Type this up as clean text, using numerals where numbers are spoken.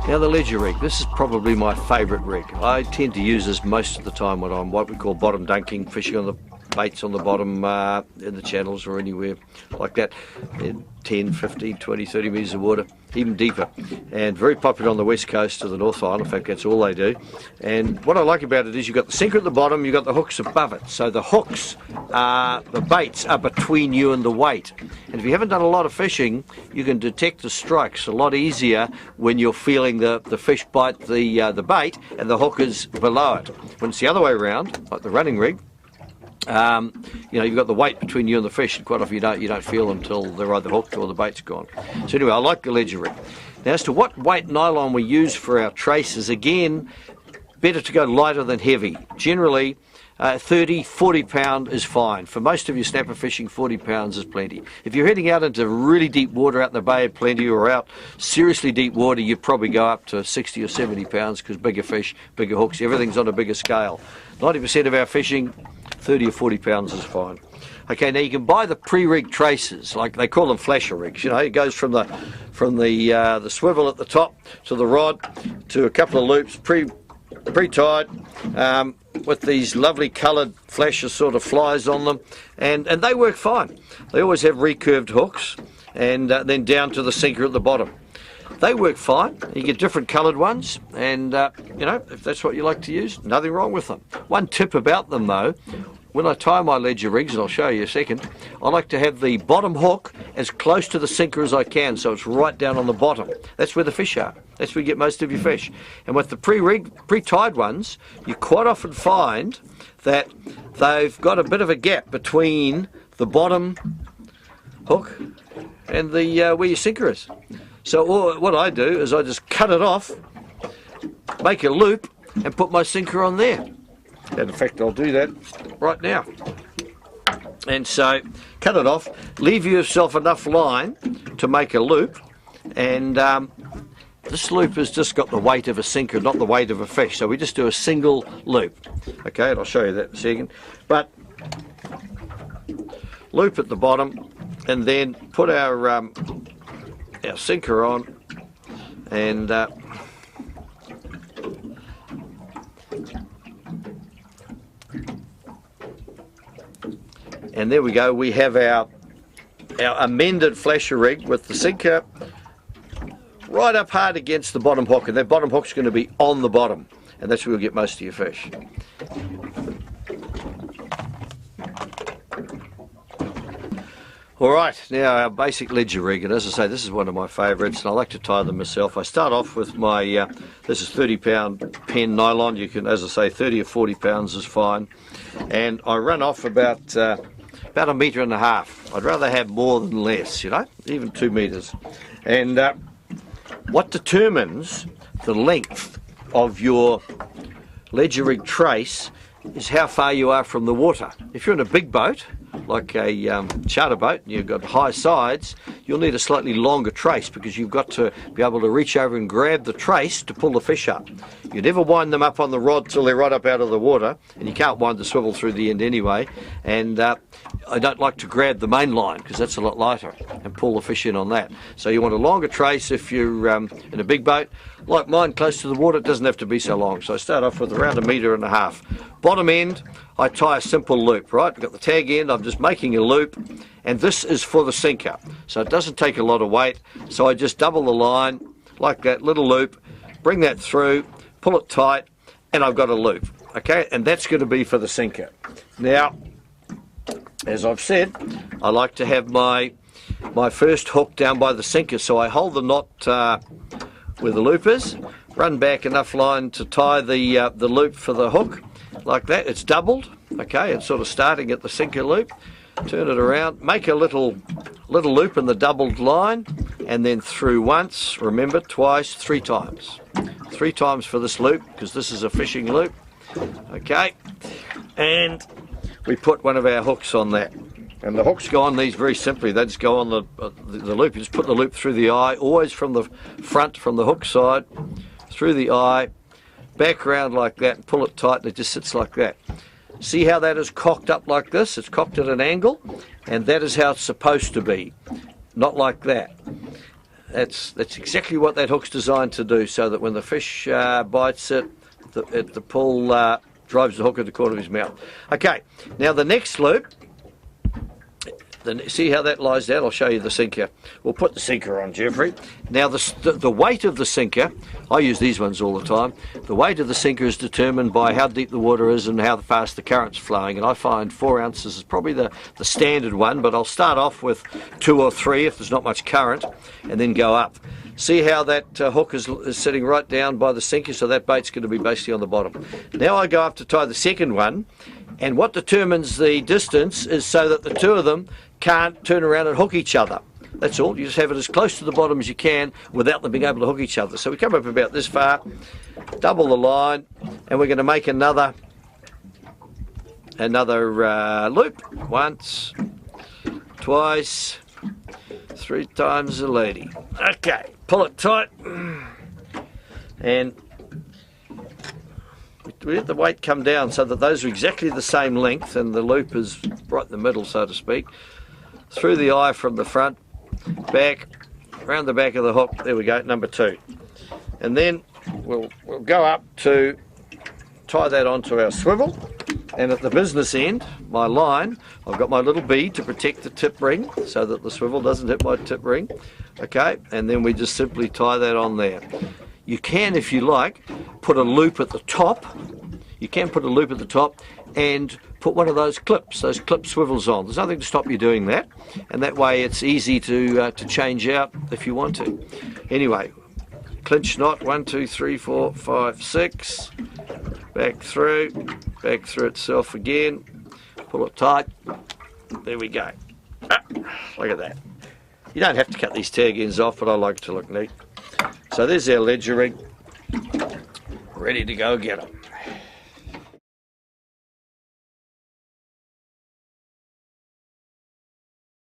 Now the ledger rig, this is probably my favourite rig. I tend to use this most of the time when I'm what we call bottom dunking, fishing on the baits on the bottom in the channels or anywhere like that, in 10, 15, 20, 30 metres of water, even deeper, and very popular on the west coast of the North Island. In fact, that's all they do. And what I like about it is you've got the sinker at the bottom, you've got the hooks above it, so the hooks, the baits are between you and the weight. And if you haven't done a lot of fishing, you can detect the strikes a lot easier when you're feeling the fish bite the bait and the hook is below it. When it's the other way around, like the running rig, you've got the weight between you and the fish, and quite often you don't feel them until they're either hooked or the bait's gone. So anyway, I like the ledger rig. Now, as to what weight nylon we use for our traces, again, better to go lighter than heavy. Generally, 30, 40 pound is fine. For most of your snapper fishing, 40 pounds is plenty. If you're heading out into really deep water out in the Bay of Plenty or out seriously deep water, you'd probably go up to 60 or 70 pounds because bigger fish, bigger hooks, everything's on a bigger scale. 90% of our fishing, 30 or 40 pounds is fine. Okay, now you can buy the pre-rigged traces, like they call them flasher rigs. You know, it goes from the swivel at the top to the rod to a couple of loops pre-tied with these lovely coloured flasher sort of flies on them, and they work fine. They always have recurved hooks, and then down to the sinker at the bottom. They work fine. You get different coloured ones, and if that's what you like to use, nothing wrong with them. One tip about them though, when I tie my ledger rigs, and I'll show you a second, I like to have the bottom hook as close to the sinker as I can, so it's right down on the bottom. That's where the fish are. That's where you get most of your fish. And with the pre-tied ones, you quite often find that they've got a bit of a gap between the bottom hook and the where your sinker is. So what I do is I just cut it off, make a loop, and put my sinker on there. And in fact, I'll do that right now. And so, cut it off, leave yourself enough line to make a loop, and this loop has just got the weight of a sinker, not the weight of a fish. So we just do a single loop. Okay, and I'll show you that in a second. But loop at the bottom, and then put our sinker on, and there we go. We have our amended flasher rig with the sinker right up hard against the bottom hook, and that bottom hook's going to be on the bottom, and that's where you'll get most of your fish. Alright, now our basic ledger rig, and as I say, this is one of my favourites, and I like to tie them myself. I start off with my, this is 30 pound pen nylon. You can, as I say, 30 or 40 pounds is fine, and I run off about a metre and a half. I'd rather have more than less, even 2 metres. And what determines the length of your ledger rig trace is how far you are from the water. If you're in a big boat, like a charter boat, and you've got high sides, you'll need a slightly longer trace because you've got to be able to reach over and grab the trace to pull the fish up. You never wind them up on the rod till they're right up out of the water, and you can't wind the swivel through the end anyway. And I don't like to grab the main line because that's a lot lighter, and pull the fish in on that. So you want a longer trace if you're in a big boat. Like mine, close to the water, it doesn't have to be so long. So I start off with around 1.5 metres. Bottom end, I tie a simple loop, right? I've got the tag end, I'm just making a loop, and this is for the sinker. So it doesn't take a lot of weight. So I just double the line, like that, little loop, bring that through, pull it tight, and I've got a loop, okay? And that's going to be for the sinker. Now, as I've said, I like to have my first hook down by the sinker, so I hold the knot where the loop is, run back enough line to tie the loop for the hook, like that. It's doubled, okay, it's sort of starting at the sinker loop, turn it around, make a little loop in the doubled line, and then through once, remember, twice, 3 times. 3 times for this loop, because this is a fishing loop, okay, and we put one of our hooks on that. And the hooks go on these very simply. They just go on the loop. You just put the loop through the eye, always from the front, from the hook side, through the eye, back around like that, and pull it tight, and it just sits like that. See how that is cocked up like this? It's cocked at an angle, and that is how it's supposed to be, not like that. That's exactly what that hook's designed to do, so that when the fish bites it, the pull drives the hook in the corner of his mouth. Okay, now the next loop, see how that lies down? I'll show you the sinker. We'll put the sinker on, Jeffrey. Now the weight of the sinker, I use these ones all the time, the weight of the sinker is determined by how deep the water is and how fast the current's flowing, and I find 4 ounces is probably the standard one, but I'll start off with 2 or 3 if there's not much current, and then go up. See how that hook is sitting right down by the sinker, so that bait's going to be basically on the bottom. Now I go up to tie the second one, and what determines the distance is so that the two of them can't turn around and hook each other. That's all. You just have it as close to the bottom as you can without them being able to hook each other. So we come up about this far, double the line, and we're going to make another loop. Once, twice, 3 times the lady. Okay, pull it tight, and we let the weight come down so that those are exactly the same length and the loop is right in the middle, so to speak. Through the eye from the front, back, around the back of the hook. There we go, number 2. And then we'll go up to tie that onto our swivel. And at the business end, my line, I've got my little bead to protect the tip ring so that the swivel doesn't hit my tip ring. Okay, and then we just simply tie that on there. You can, if you like, put a loop at the top. You can put a loop at the top and put one of those clips, swivels on. There's nothing to stop you doing that, and that way it's easy to change out if you want to. Anyway, clinch knot, 1, 2, 3, 4, 5, 6, back through itself again, pull it tight, there we go. Look at that. You don't have to cut these tag ends off, but I like it to look neat. So there's our ledger rig, ready to go get them.